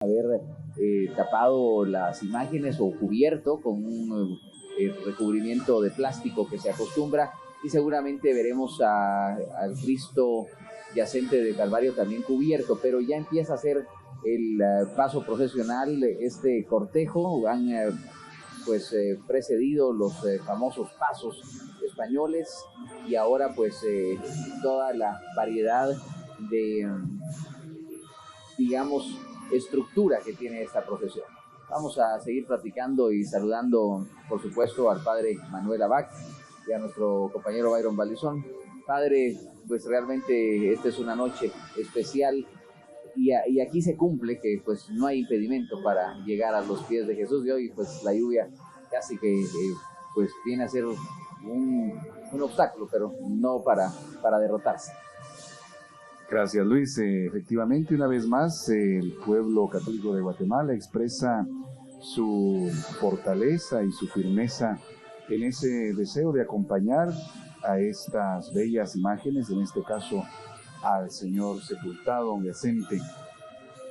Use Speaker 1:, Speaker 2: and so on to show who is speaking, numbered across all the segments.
Speaker 1: haber tapado las imágenes o cubierto con un recubrimiento de plástico que se acostumbra, y seguramente veremos al Cristo yacente de Calvario también cubierto, pero ya empieza a ser el paso procesional, este cortejo. Han precedido los famosos pasos españoles, y ahora pues toda la variedad de digamos estructura que tiene esta procesión. Vamos a seguir platicando y saludando, por supuesto, al padre Manuel Abad y a nuestro compañero Byron Valdizón. Padre, pues realmente esta es una noche especial, y aquí se cumple que pues no hay impedimento para llegar a los pies de Jesús. De hoy pues la lluvia casi que pues viene a ser un obstáculo, pero no para derrotarse.
Speaker 2: Gracias, Luis. Efectivamente, una vez más, el pueblo católico de Guatemala expresa su fortaleza y su firmeza en ese deseo de acompañar a estas bellas imágenes, en este caso al Señor sepultado, yacente,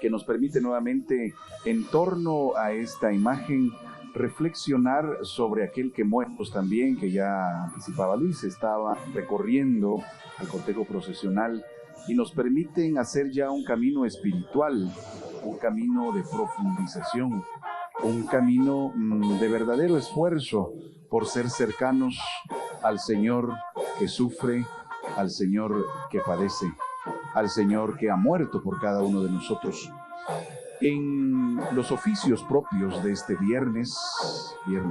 Speaker 2: que nos permite nuevamente, en torno a esta imagen, reflexionar sobre aquel que muertos también, que ya anticipaba Luis, estaba recorriendo el cortejo procesional, y nos permiten hacer ya un camino espiritual, un camino de profundización, un camino de verdadero esfuerzo por ser cercanos al Señor que sufre, al Señor que padece, al Señor que ha muerto por cada uno de nosotros. En los oficios propios de este Viernes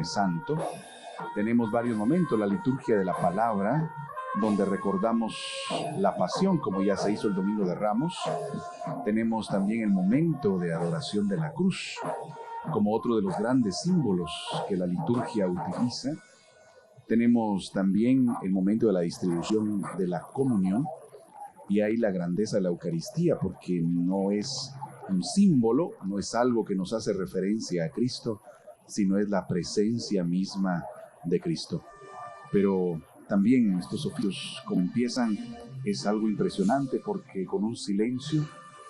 Speaker 2: Santo, tenemos varios momentos: la liturgia de la palabra, donde recordamos la pasión, como ya se hizo el Domingo de Ramos. Tenemos también el momento de adoración de la cruz, como otro de los grandes símbolos que la liturgia utiliza. Tenemos también el momento de la distribución de la comunión, y ahí la grandeza de la Eucaristía, porque no es un símbolo, no es algo que nos hace referencia a Cristo, sino es la presencia misma de Cristo. Pero también estos oficios, como empiezan, es algo impresionante, porque con un silencio,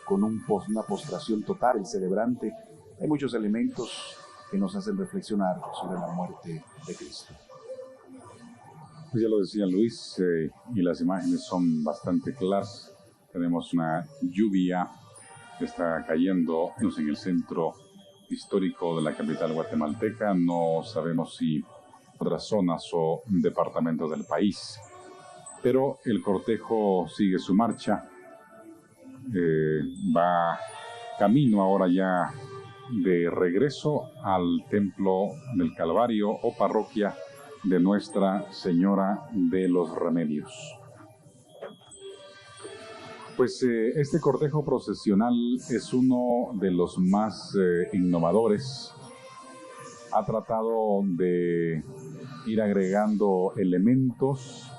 Speaker 2: con una postración total, el celebrante, hay muchos elementos que nos hacen reflexionar sobre la muerte de Cristo.
Speaker 3: Pues ya lo decía Luis, y las imágenes son bastante claras. Tenemos una lluvia que está cayendo en el centro histórico de la capital guatemalteca. No sabemos si otras zonas o departamentos del país, pero el cortejo sigue su marcha, va camino ahora ya de regreso al Templo del Calvario o parroquia de Nuestra Señora de los Remedios. Pues este cortejo procesional es uno de los más innovadores. Ha tratado de ir agregando elementos,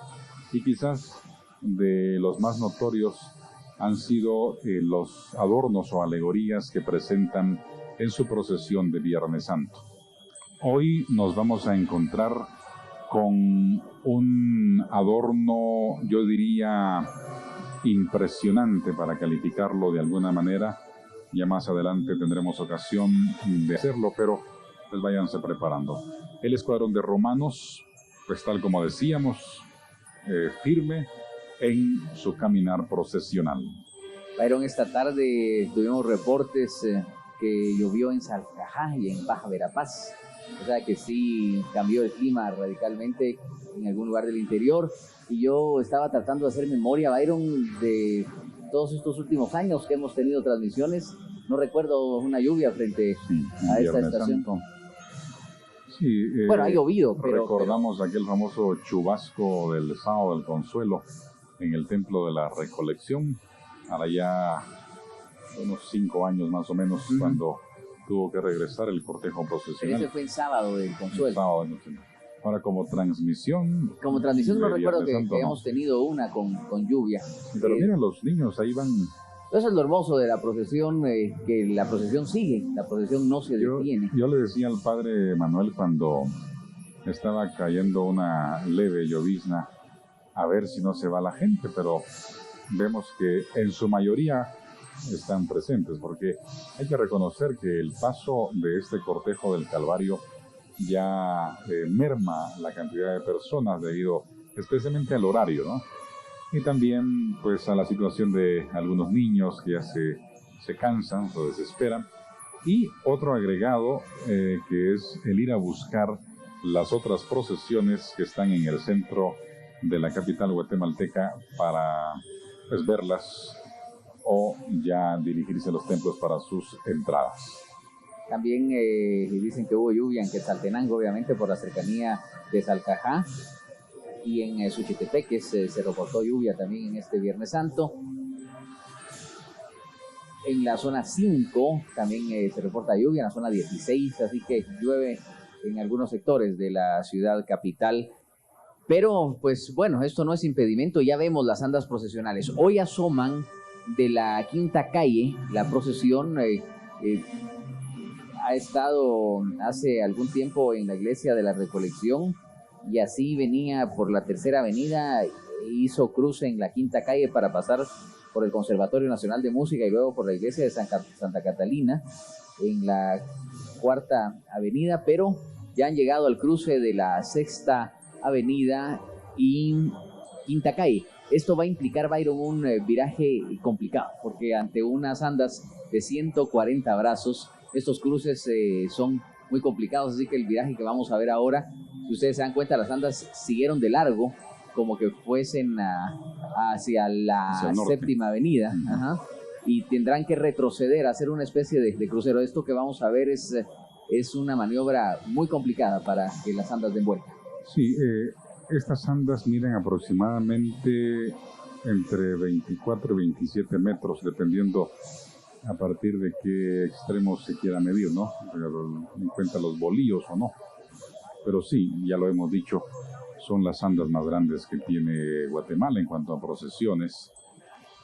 Speaker 3: y quizás de los más notorios han sido los adornos o alegorías que presentan en su procesión de Viernes Santo. Hoy nos vamos a encontrar con un adorno, yo diría, impresionante para calificarlo de alguna manera. Ya más adelante tendremos ocasión de hacerlo, pero pues váyanse preparando. El escuadrón de romanos, pues tal como decíamos, firme en su caminar procesional.
Speaker 1: Byron, esta tarde tuvimos reportes que llovió en Salcajá y en Baja Verapaz. O sea que sí cambió el clima radicalmente en algún lugar del interior. Y yo estaba tratando de hacer memoria, Byron, de todos estos últimos años que hemos tenido transmisiones. No recuerdo una lluvia frente a esta estación. Santo.
Speaker 3: Sí,
Speaker 1: bueno, ha llovido, pero...
Speaker 3: Recordamos aquel famoso chubasco del Sábado del Consuelo en el Templo de la Recolección, ahora ya unos 5 años más o menos, cuando tuvo que regresar el cortejo procesional.
Speaker 1: Ese fue el Sábado del Consuelo.
Speaker 3: Sábado, ahora como transmisión.
Speaker 1: Como transmisión no recuerdo que hayamos tenido una con lluvia.
Speaker 3: Pero mira, los niños ahí van...
Speaker 1: Eso es lo hermoso de la procesión, que la procesión sigue, la procesión no se detiene.
Speaker 3: Yo le decía al padre Manuel cuando estaba cayendo una leve llovizna, a ver si no se va la gente, pero vemos que en su mayoría están presentes, porque hay que reconocer que el paso de este cortejo del Calvario ya merma la cantidad de personas debido especialmente al horario, ¿no? Y también pues a la situación de algunos niños que ya se cansan o desesperan. Y otro agregado que es el ir a buscar las otras procesiones que están en el centro de la capital guatemalteca para pues verlas o ya dirigirse a los templos para sus entradas.
Speaker 1: También dicen que hubo lluvia en Quetzaltenango, obviamente por la cercanía de Salcajá, y en Suchitepeques se reportó lluvia también en este Viernes Santo. En la zona 5 también se reporta lluvia, en la zona 16, así que llueve en algunos sectores de la ciudad capital. Pero, pues bueno, esto no es impedimento, ya vemos las andas procesionales. Hoy asoman de la Quinta Calle, la procesión ha estado hace algún tiempo en la iglesia de la Recolección, y así venía por la Tercera Avenida, hizo cruce en la Quinta Calle para pasar por el Conservatorio Nacional de Música y luego por la iglesia de Santa Catalina en la Cuarta Avenida, pero ya han llegado al cruce de la Sexta Avenida y Quinta Calle. Esto va a implicar, Byron, un viraje complicado, porque ante unas andas de 140 brazos, estos cruces son muy complicados, así que el viraje que vamos a ver ahora, si ustedes se dan cuenta, las andas siguieron de largo, como que fuesen hacia la Séptima Avenida, y tendrán que retroceder, hacer una especie de crucero. Esto que vamos a ver es una maniobra muy complicada para que las andas den vuelta.
Speaker 3: Sí, estas andas miden aproximadamente entre 24 y 27 metros, dependiendo a partir de qué extremos se quiera medir, ¿no? En cuenta los bolíos o no. Pero sí, ya lo hemos dicho, son las andas más grandes que tiene Guatemala en cuanto a procesiones.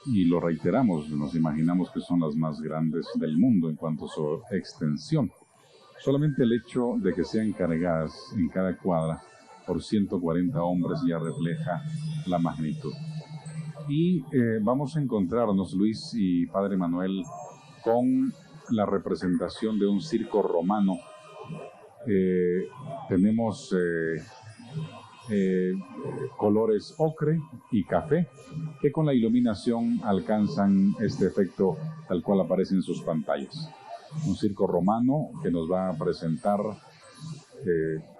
Speaker 3: Y lo reiteramos, nos imaginamos que son las más grandes del mundo en cuanto a su extensión. Solamente el hecho de que sean cargadas en cada cuadra por 140 hombres ya refleja la magnitud. Y vamos a encontrarnos, Luis y Padre Manuel, con la representación de un circo romano. Tenemos colores ocre y café que con la iluminación alcanzan este efecto tal cual aparece en sus pantallas. Un circo romano que nos va a presentar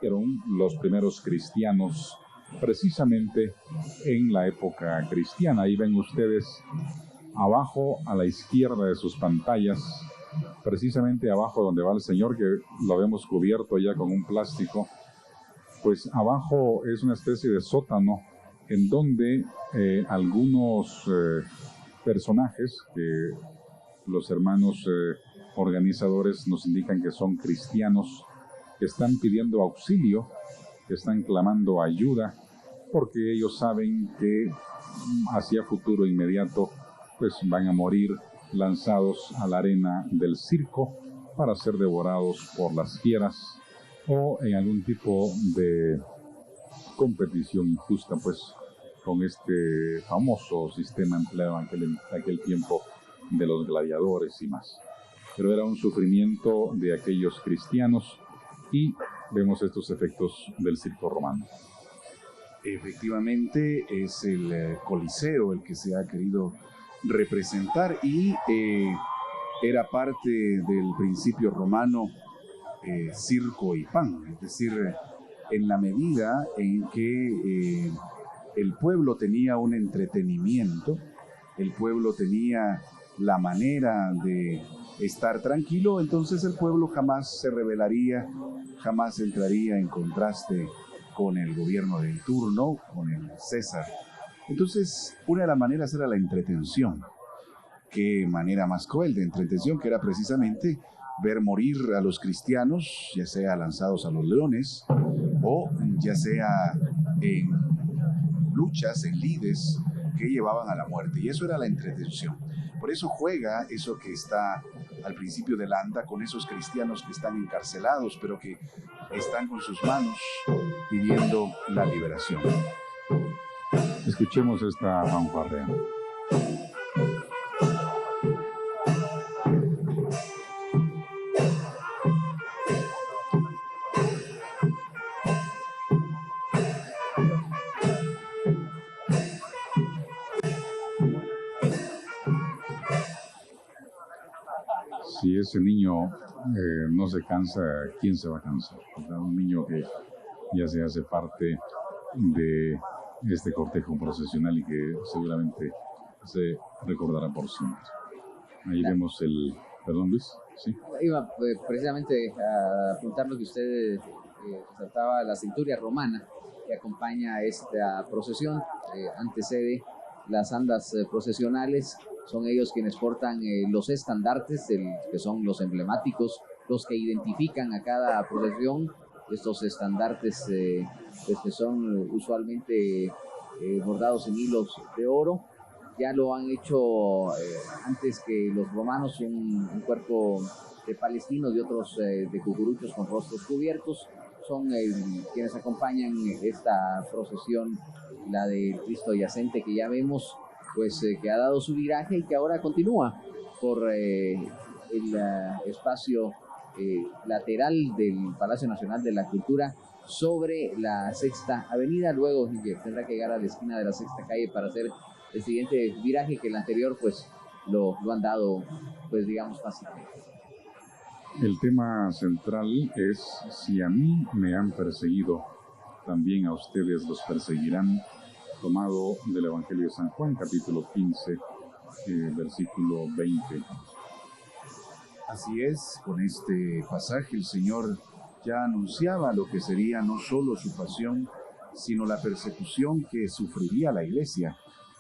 Speaker 3: eran los primeros cristianos precisamente en la época cristiana. Ahí ven ustedes abajo a la izquierda de sus pantallas, precisamente abajo donde va el Señor, que lo vemos cubierto ya con un plástico, pues abajo es una especie de sótano en donde algunos personajes que los hermanos organizadores nos indican que son cristianos, que están pidiendo auxilio, que están clamando ayuda, porque ellos saben que hacia futuro inmediato pues van a morir lanzados a la arena del circo para ser devorados por las fieras o en algún tipo de competición injusta, pues con este famoso sistema empleado en aquel tiempo de los gladiadores y más. Pero era un sufrimiento de aquellos cristianos y vemos estos efectos del circo romano.
Speaker 2: Efectivamente es el Coliseo el que se ha querido representar y era parte del principio romano, circo y pan, es decir, en la medida en que el pueblo tenía un entretenimiento, el pueblo tenía la manera de estar tranquilo, entonces el pueblo jamás se rebelaría, jamás entraría en contraste con el gobierno del turno, con el César. Entonces, una de las maneras era la entretención. Qué manera más cruel de entretención, que era precisamente ver morir a los cristianos, ya sea lanzados a los leones, o ya sea en luchas, en lides que llevaban a la muerte. Y eso era la entretención. Por eso juega eso que está al principio del anda con esos cristianos que están encarcelados, pero que están con sus manos pidiendo la liberación.
Speaker 3: Escuchemos esta fanfarrea. si ese niño no se cansa, ¿quién se va a cansar? O sea, un niño que ya se hace parte de este cortejo procesional y que seguramente se recordará por siempre. Ahí vemos el... Perdón, Luis. Sí.
Speaker 1: Iba precisamente a apuntar lo que usted trataba, la centuria romana que acompaña esta procesión, antecede las andas procesionales. Son ellos quienes portan los estandartes, que son los emblemáticos, los que identifican a cada procesión. Estos estandartes que son usualmente bordados en hilos de oro. Ya lo han hecho antes que los romanos, un cuerpo de palestinos y otros de cucuruchos con rostros cubiertos. Son quienes acompañan esta procesión, la del Cristo yacente que ya vemos, pues que ha dado su viraje y que ahora continúa por el espacio lateral del Palacio Nacional de la Cultura sobre la Sexta Avenida. Luego tendrá que llegar a la esquina de la Sexta Calle para hacer el siguiente viraje, que el anterior pues lo han dado, pues digamos, fácilmente.
Speaker 3: El tema central es: si a mí me han perseguido, también a ustedes los perseguirán, tomado del Evangelio de San Juan, capítulo 15, versículo 20.
Speaker 2: Así es, con este pasaje el Señor ya anunciaba lo que sería no solo su pasión, sino la persecución que sufriría la Iglesia.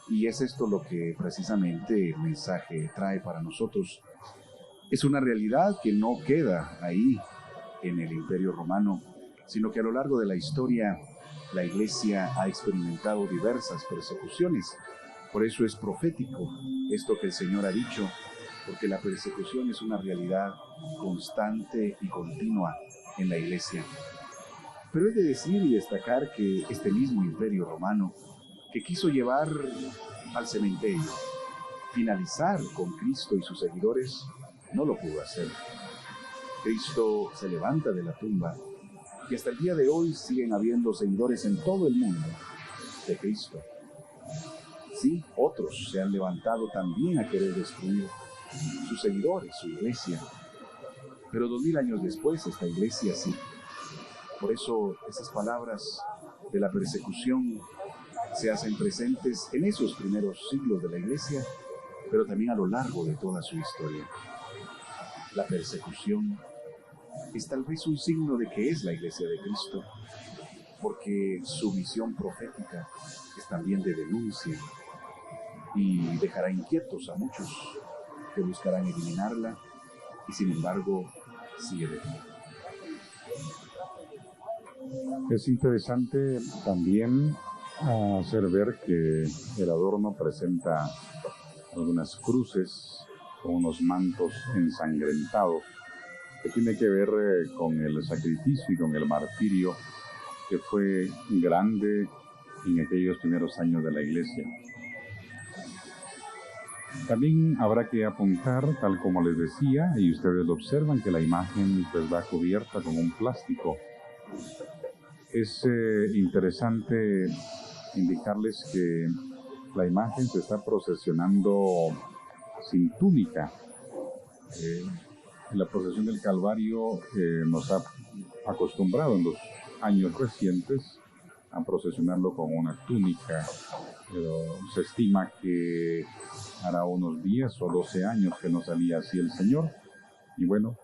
Speaker 2: Y es esto lo que precisamente el mensaje trae para nosotros. Es una realidad que no queda ahí en el Imperio Romano, sino que a lo largo de la historia la Iglesia ha experimentado diversas persecuciones. Por eso es profético esto que el Señor ha dicho, porque la persecución es una realidad constante y continua en la Iglesia. Pero he de decir y destacar que este mismo Imperio Romano, que quiso llevar al cementerio, finalizar con Cristo y sus seguidores, no lo pudo hacer. Cristo se levanta de la tumba y hasta el día de hoy siguen habiendo seguidores en todo el mundo de Cristo. Sí, otros se han levantado también a querer destruir sus seguidores, su iglesia. Pero 2000 años después esta iglesia sí. Por eso esas palabras de la persecución se hacen presentes en esos primeros siglos de la iglesia, pero también a lo largo de toda su historia. La persecución es tal vez un signo de que es la iglesia de Cristo, porque su visión profética es también de denuncia y dejará inquietos a muchos que buscarán eliminarla y sin embargo sigue de pie.
Speaker 3: Es interesante también hacer ver que el adorno presenta algunas cruces con unos mantos ensangrentados, que tiene que ver con el sacrificio y con el martirio que fue grande en aquellos primeros años de la iglesia. También habrá que apuntar, tal como les decía, y ustedes lo observan, que la imagen pues va cubierta con un plástico. Es interesante indicarles que la imagen se está procesionando sin túnica. La procesión del Calvario nos ha acostumbrado en los años recientes a procesionarlo con una túnica, pero se estima que hará unos 10 o 12 años que no salía así el Señor. Y bueno,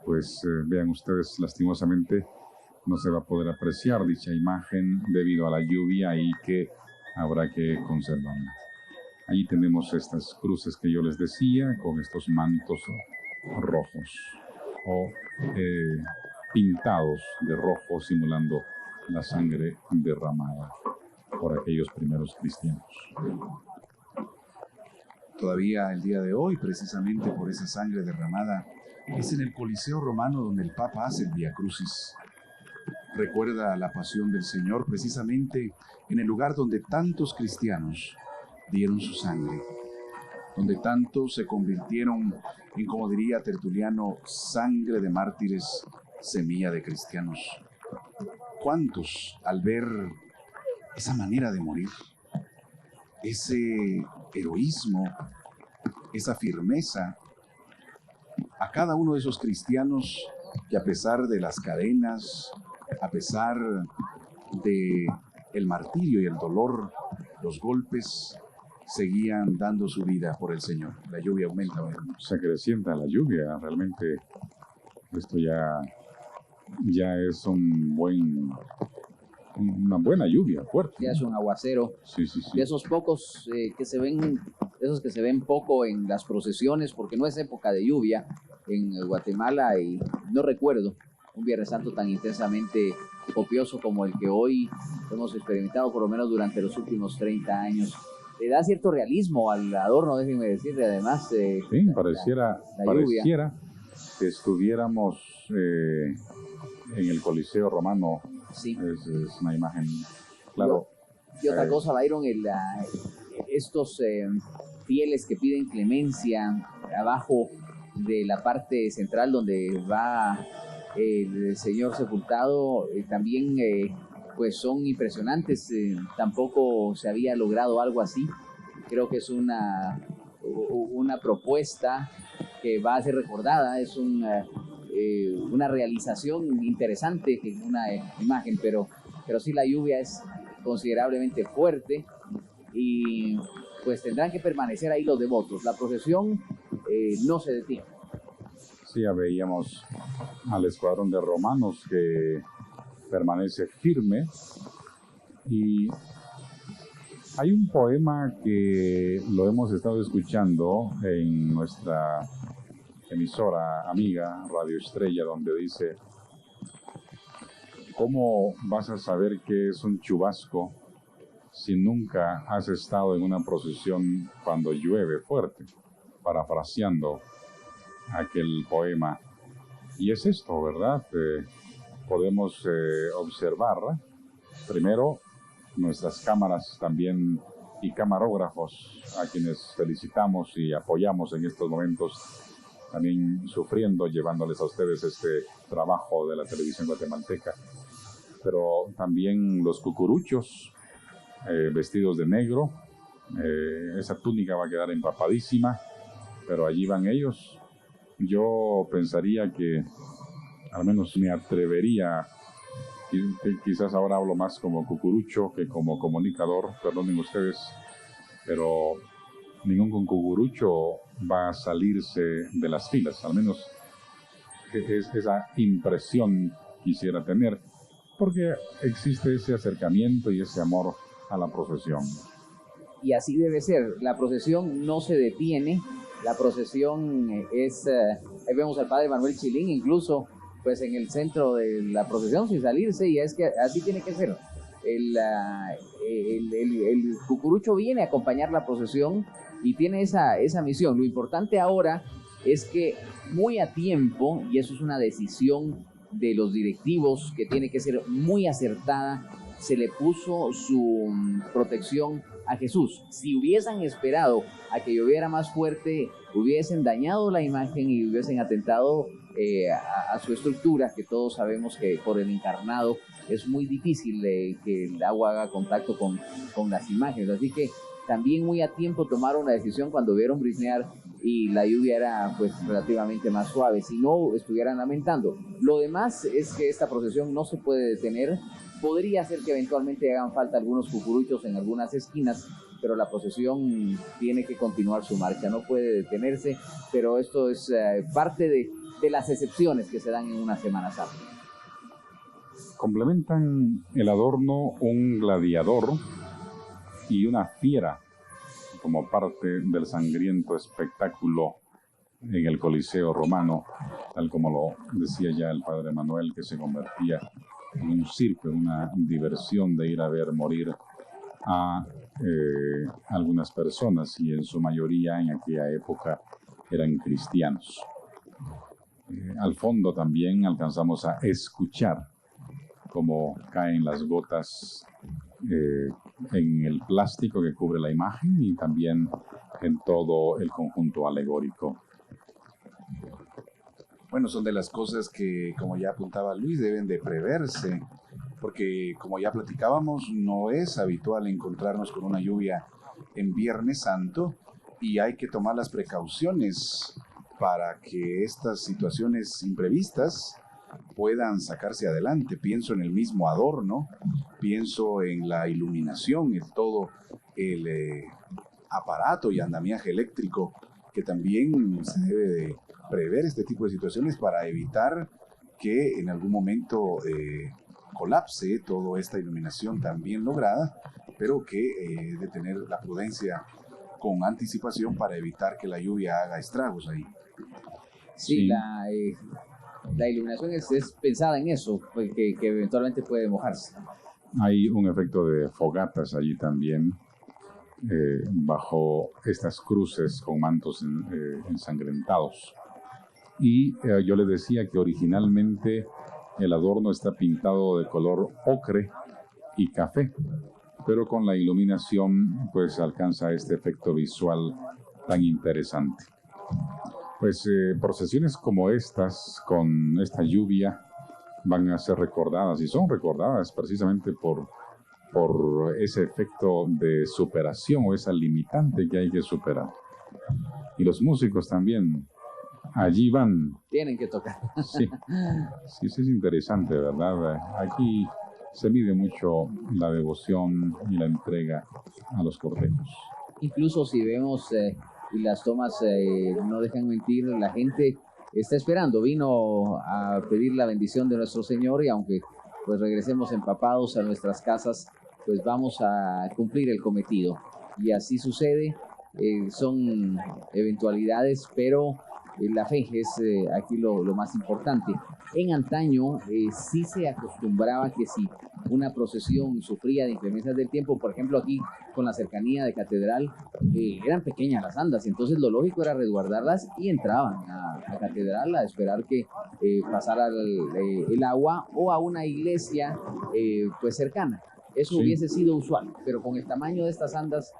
Speaker 3: pues vean ustedes, lastimosamente no se va a poder apreciar dicha imagen debido a la lluvia y que habrá que conservarla. Ahí tenemos estas cruces que yo les decía, con estos mantos rojos o pintados de rojo, simulando la sangre derramada por aquellos primeros cristianos.
Speaker 2: Todavía el día de hoy, precisamente por esa sangre derramada, es en el Coliseo Romano donde el Papa hace el Vía Crucis. Recuerda la pasión del Señor precisamente en el lugar donde tantos cristianos dieron su sangre, donde tantos se convirtieron en, como diría Tertuliano, sangre de mártires, semilla de cristianos. ¿Cuántos, al ver esa manera de morir, ese heroísmo, esa firmeza, a cada uno de esos cristianos que a pesar de las cadenas, a pesar de el martirio y el dolor, los golpes, seguían dando su vida por el Señor. La lluvia aumenta.
Speaker 3: Se acrecienta la lluvia, realmente esto ya es una buena lluvia, fuerte.
Speaker 1: Ya es un aguacero.
Speaker 3: Sí.
Speaker 1: De esos pocos que se ven, esos que se ven poco en las procesiones, porque no es época de lluvia en Guatemala, y no recuerdo un Viernes Santo tan intensamente copioso como el que hoy hemos experimentado, por lo menos durante los últimos 30 años. Le da cierto realismo al adorno, déjenme decirle, además.
Speaker 3: Sí, pareciera que estuviéramos en el Coliseo Romano.
Speaker 1: Sí.
Speaker 3: Es una imagen, claro.
Speaker 1: Y otra cosa, Byron, estos fieles que piden clemencia abajo de la parte central donde va el Señor sepultado, también pues son impresionantes. Tampoco se había logrado algo así. Creo que es una propuesta que va a ser recordada, es una realización interesante, una imagen, pero sí la lluvia es considerablemente fuerte y pues tendrán que permanecer ahí los devotos. La procesión no se detiene.
Speaker 3: Sí, ya veíamos al escuadrón de romanos que permanece firme, y hay un poema que lo hemos estado escuchando en nuestra emisora amiga Radio Estrella, donde dice: ¿cómo vas a saber qué es un chubasco si nunca has estado en una procesión cuando llueve fuerte? Parafraseando aquel poema. Y es esto, ¿verdad? Podemos observar primero nuestras cámaras también y camarógrafos, a quienes felicitamos y apoyamos en estos momentos, también sufriendo, llevándoles a ustedes este trabajo de la televisión guatemalteca. Pero también los cucuruchos vestidos de negro, esa túnica va a quedar empapadísima, pero allí van ellos. Yo pensaría que, al menos me atrevería, quizás ahora hablo más como cucurucho que como comunicador, perdonen ustedes, pero ningún cucurucho va a salirse de las filas, al menos esa impresión quisiera tener, porque existe ese acercamiento y ese amor a la procesión.
Speaker 1: Y así debe ser, la procesión no se detiene, la procesión es, ahí vemos al padre Manuel Chilín incluso pues en el centro de la procesión sin salirse, y es que así tiene que ser. El cucurucho viene a acompañar la procesión y tiene esa misión. Lo importante ahora es que muy a tiempo, y eso es una decisión de los directivos que tiene que ser muy acertada, se le puso su protección a Jesús. Si hubiesen esperado a que lloviera más fuerte, hubiesen dañado la imagen y hubiesen atentado a su estructura, que todos sabemos que por el encarnado es muy difícil que el agua haga contacto con las imágenes. Así que también muy a tiempo tomaron la decisión cuando vieron brisnear y la lluvia era pues relativamente más suave, si no estuvieran lamentando. Lo demás es que esta procesión no se puede detener. Podría ser que eventualmente hagan falta algunos cucuruchos en algunas esquinas, pero la procesión tiene que continuar su marcha, no puede detenerse, pero esto es parte de las excepciones que se dan en una Semana Santa.
Speaker 3: Complementan el adorno un gladiador y una fiera como parte del sangriento espectáculo en el Coliseo Romano, tal como lo decía ya el padre Manuel, que se convertía en un circo, en una diversión de ir a ver morir a algunas personas, y en su mayoría en aquella época eran cristianos. Al fondo también alcanzamos a escuchar cómo caen las gotas en el plástico que cubre la imagen y también en todo el conjunto alegórico.
Speaker 2: Bueno, son de las cosas que, como ya apuntaba Luis, deben de preverse, porque como ya platicábamos, no es habitual encontrarnos con una lluvia en Viernes Santo y hay que tomar las precauciones para que estas situaciones imprevistas puedan sacarse adelante. Pienso en el mismo adorno, pienso en la iluminación, en todo el aparato y andamiaje eléctrico que también se debe de prever este tipo de situaciones para evitar que en algún momento colapse toda esta iluminación tan bien lograda, pero que de tener la prudencia con anticipación para evitar que la lluvia haga estragos ahí.
Speaker 1: Sí, la iluminación es pensada en eso, pues, que eventualmente puede mojarse.
Speaker 3: Hay un efecto de fogatas allí también, bajo estas cruces con mantos ensangrentados. Y yo les decía que originalmente el adorno está pintado de color ocre y café, pero con la iluminación pues alcanza este efecto visual tan interesante. Pues procesiones como estas, con esta lluvia, van a ser recordadas y son recordadas precisamente por ese efecto de superación o esa limitante que hay que superar. Y los músicos también, allí van.
Speaker 1: Tienen que tocar.
Speaker 3: Sí, es interesante, ¿verdad? Aquí se mide mucho la devoción y la entrega a los cortejos.
Speaker 1: Incluso si vemos, y las tomas no dejan mentir, la gente está esperando, vino a pedir la bendición de nuestro Señor, y aunque pues regresemos empapados a nuestras casas, pues vamos a cumplir el cometido. Y así sucede, son eventualidades, pero la fe es aquí lo más importante. En antaño sí se acostumbraba que si una procesión sufría de inclemencias del tiempo, por ejemplo aquí con la cercanía de Catedral, eran pequeñas las andas, entonces lo lógico era resguardarlas y entraban a Catedral a esperar que pasara el agua, o a una iglesia pues cercana. Eso
Speaker 3: sí.
Speaker 1: Hubiese sido usual, pero con el tamaño de estas andas,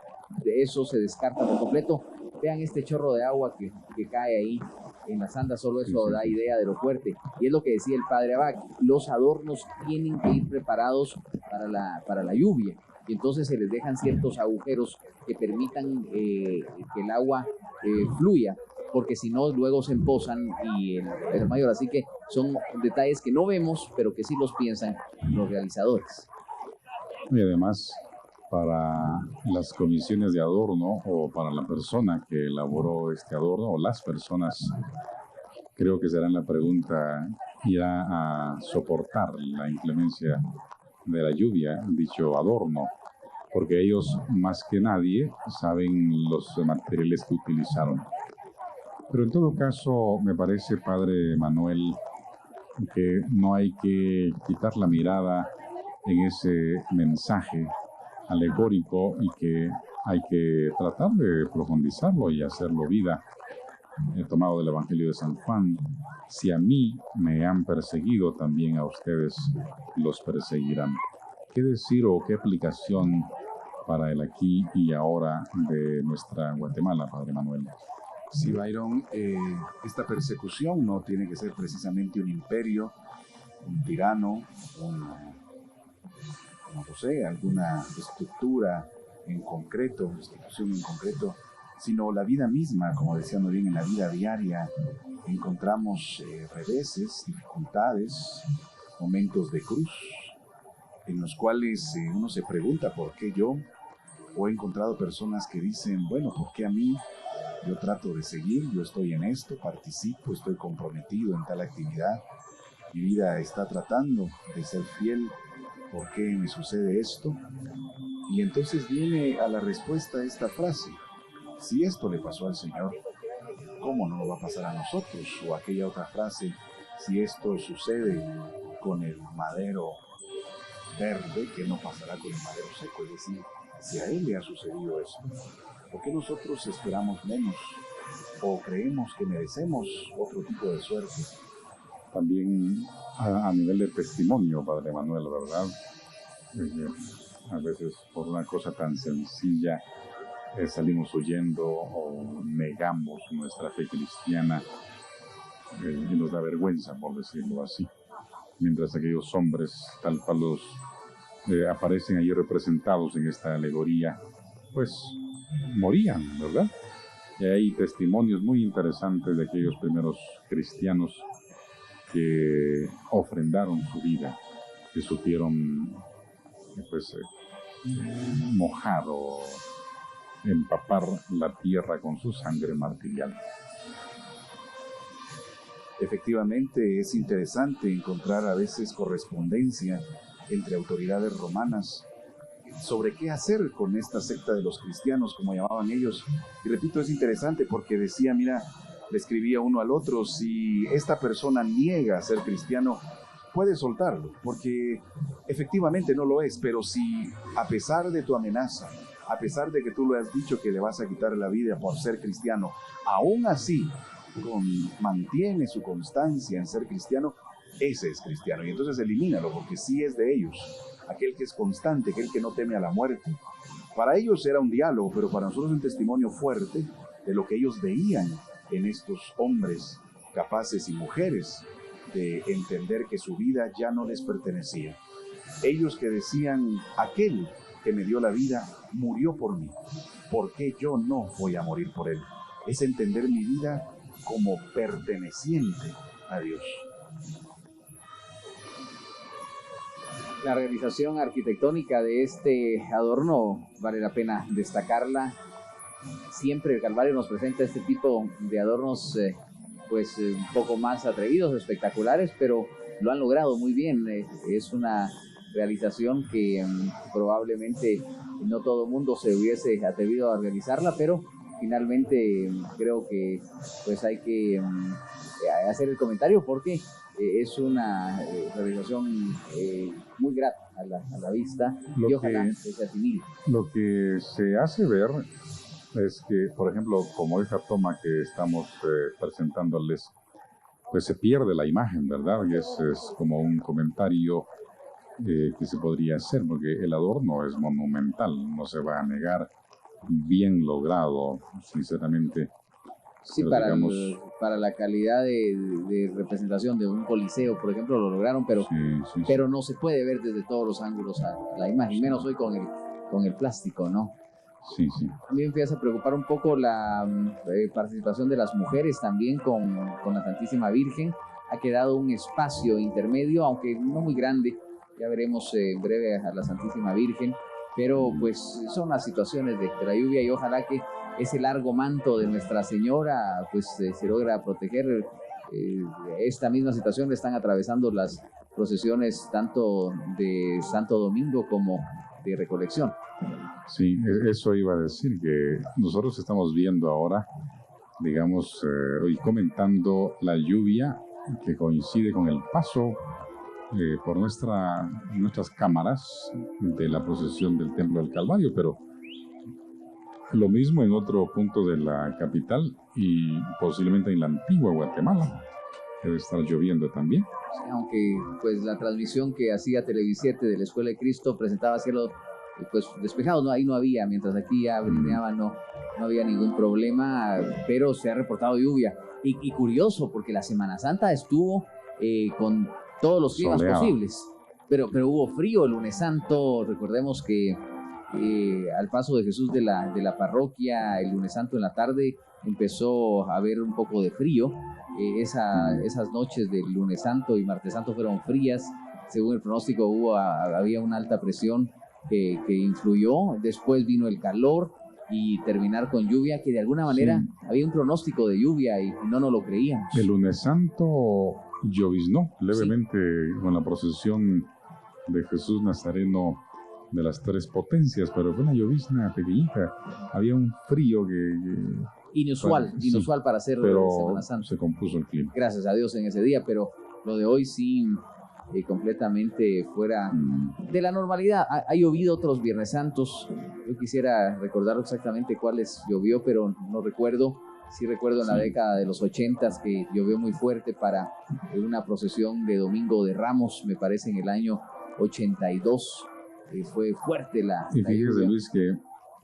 Speaker 1: de eso se descarta por completo. Vean este chorro de agua que cae ahí en las andas, solo eso da idea de lo fuerte. Y es lo que decía el padre Abad, los adornos tienen que ir preparados para la lluvia, y entonces se les dejan ciertos agujeros que permitan que el agua fluya, porque si no luego se empozan y el mayor. Así que son detalles que no vemos, pero que sí los piensan los realizadores.
Speaker 3: Y además, para las comisiones de adorno, o para la persona que elaboró este adorno, o las personas, creo que serán la pregunta, irá a soportar la inclemencia de la lluvia, dicho adorno, porque ellos más que nadie saben los materiales que utilizaron. Pero en todo caso, me parece, Padre Manuel, que no hay que quitar la mirada en ese mensaje alegórico, y que hay que tratar de profundizarlo y hacerlo vida. He tomado del Evangelio de San Juan: si a mí me han perseguido, también a ustedes los perseguirán. ¿Qué decir o qué aplicación para el aquí y ahora de nuestra Guatemala, Padre Manuel?
Speaker 2: Sí, Byron, esta persecución no tiene que ser precisamente un imperio, un tirano, no sé, alguna estructura en concreto, institución en concreto, sino la vida misma. Como decía muy bien, en la vida diaria encontramos reveses, dificultades, momentos de cruz, en los cuales uno se pregunta ¿por qué yo? O he encontrado personas que dicen, bueno, ¿por qué a mí? Yo trato de seguir, yo estoy en esto, participo, estoy comprometido en tal actividad, mi vida está tratando de ser fiel, ¿por qué me sucede esto? Y entonces viene a la respuesta esta frase: si esto le pasó al Señor, ¿cómo no lo va a pasar a nosotros? O aquella otra frase: si esto sucede con el madero verde, ¿qué no pasará con el madero seco? Es decir, si a él le ha sucedido eso, ¿por qué nosotros esperamos menos o creemos que merecemos otro tipo de suerte?
Speaker 3: También a nivel de testimonio, Padre Manuel, ¿verdad? A veces por una cosa tan sencilla salimos huyendo o negamos nuestra fe cristiana, y nos da vergüenza, por decirlo así. Mientras aquellos hombres, tal cual los aparecen allí representados en esta alegoría, pues morían, ¿verdad? Y hay testimonios muy interesantes de aquellos primeros cristianos que ofrendaron su vida, que supieron pues, mojar o empapar la tierra con su sangre martirial.
Speaker 2: Efectivamente, es interesante encontrar a veces correspondencia entre autoridades romanas sobre qué hacer con esta secta de los cristianos, como llamaban ellos. Y repito, es interesante porque decía, mira, le escribía uno al otro, si esta persona niega ser cristiano, puede soltarlo, porque efectivamente no lo es, pero si a pesar de tu amenaza, a pesar de que tú le has dicho que le vas a quitar la vida por ser cristiano, aún así mantiene su constancia en ser cristiano, ese es cristiano. Y entonces elimínalo, porque sí es de ellos. Aquel que es constante, aquel que no teme a la muerte. Para ellos era un diálogo, pero para nosotros un testimonio fuerte de lo que ellos veían en estos hombres capaces y mujeres de entender que su vida ya no les pertenecía. Ellos que decían, aquel que me dio la vida murió por mí, ¿por qué yo no voy a morir por él? Es entender mi vida como perteneciente a Dios.
Speaker 1: La realización arquitectónica de este adorno vale la pena destacarla. Siempre el Calvario nos presenta este tipo de adornos un poco más atrevidos, espectaculares, pero lo han logrado muy bien. Es una realización que probablemente no todo el mundo se hubiese atrevido a realizarla, pero finalmente creo que pues hay que hacer el comentario porque es una realización muy grata a la vista y ojalá se asimile.
Speaker 3: Lo que se hace ver es que, por ejemplo, como esa toma que estamos presentándoles, pues se pierde la imagen, ¿verdad? Y es como un comentario que se podría hacer, porque el adorno es monumental, no se va a negar, bien logrado, sinceramente.
Speaker 1: Sí, para la calidad de representación de un coliseo, por ejemplo, lo lograron, pero no se puede ver desde todos los ángulos a la imagen, menos hoy con el plástico, ¿no?
Speaker 3: Sí.
Speaker 1: A mí me empieza a preocupar un poco la participación de las mujeres también con la Santísima Virgen. Ha quedado un espacio intermedio, aunque no muy grande. Ya veremos en breve a la Santísima Virgen, pero pues son las situaciones de la lluvia y ojalá que ese largo manto de Nuestra Señora pues se logra proteger. Esta misma situación le están atravesando las procesiones tanto de Santo Domingo como de Recolección.
Speaker 3: Sí, eso iba a decir, que nosotros estamos viendo ahora, digamos, y comentando la lluvia que coincide con el paso por nuestras cámaras de la procesión del Templo del Calvario, pero lo mismo en otro punto de la capital y posiblemente en la antigua Guatemala. Debe estar lloviendo también.
Speaker 1: Sí, aunque pues la transmisión que hacía Televisiete de la Escuela de Cristo presentaba cielo pues despejados, ¿no? Ahí no había, mientras aquí ya brineaba, no había ningún problema, pero se ha reportado lluvia. Y curioso, porque la Semana Santa estuvo con todos los climas posibles, pero hubo frío el lunes santo. Recordemos que al paso de Jesús de la parroquia, el lunes santo en la tarde empezó a haber un poco de frío. Esas noches del lunes santo y martes santo fueron frías. Según el pronóstico había una alta presión que influyó. Después vino el calor y terminar con lluvia, que de alguna manera había un pronóstico de lluvia y no nos lo creíamos.
Speaker 3: El lunes santo lloviznó levemente con la procesión de Jesús Nazareno de las Tres Potencias, pero fue una llovizna pequeñita. Había un frío
Speaker 1: inusual para hacer Semana Santa.
Speaker 3: Se compuso el clima.
Speaker 1: Gracias a Dios en ese día, pero lo de hoy sí completamente fuera de la normalidad. Ha llovido otros Viernes Santos. Yo quisiera recordar exactamente cuáles llovió, pero no recuerdo. Sí recuerdo en la década de los 80s que llovió muy fuerte para una procesión de Domingo de Ramos, me parece en el año 82. Fue fuerte la
Speaker 3: fíjese,
Speaker 1: lluvia.
Speaker 3: Luis, que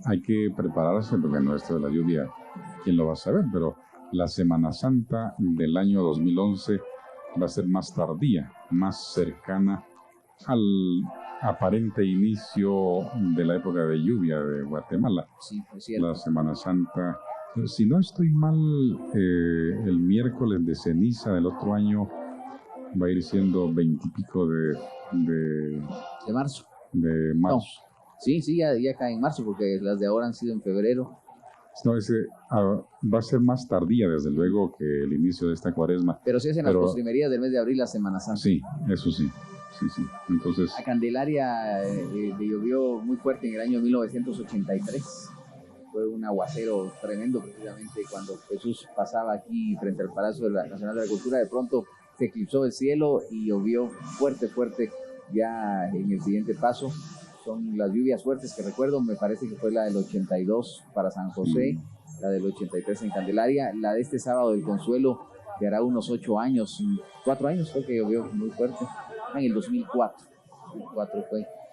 Speaker 3: hay que prepararse, porque no, esto de la lluvia, quién lo va a saber, pero la Semana Santa del año 2011 va a ser más tardía, más cercana al aparente inicio de la época de lluvia de Guatemala.
Speaker 1: Sí, es cierto.
Speaker 3: La Semana Santa Si no estoy mal, el miércoles de ceniza del otro año va a ir siendo 20 y pico
Speaker 1: De marzo.
Speaker 3: de marzo.
Speaker 1: No. Sí, ya cae en marzo, porque las de ahora han sido en febrero.
Speaker 3: No, va a ser más tardía, desde luego, que el inicio de esta cuaresma.
Speaker 1: Pero sí es en las postrimerías del mes de abril, la Semana Santa.
Speaker 3: Sí, eso sí. Sí. Entonces,
Speaker 1: a Candelaria le llovió muy fuerte en el año 1983. Fue un aguacero tremendo, precisamente cuando Jesús pasaba aquí frente al Palacio Nacional de la Cultura. De pronto se eclipsó el cielo y llovió fuerte ya en el siguiente paso. Son las lluvias fuertes que recuerdo, me parece que fue la del 82 para San José, la del 83 en Candelaria, la de este sábado del Consuelo, que hará unos 4 años, creo que llovió muy fuerte, en el 2004 fue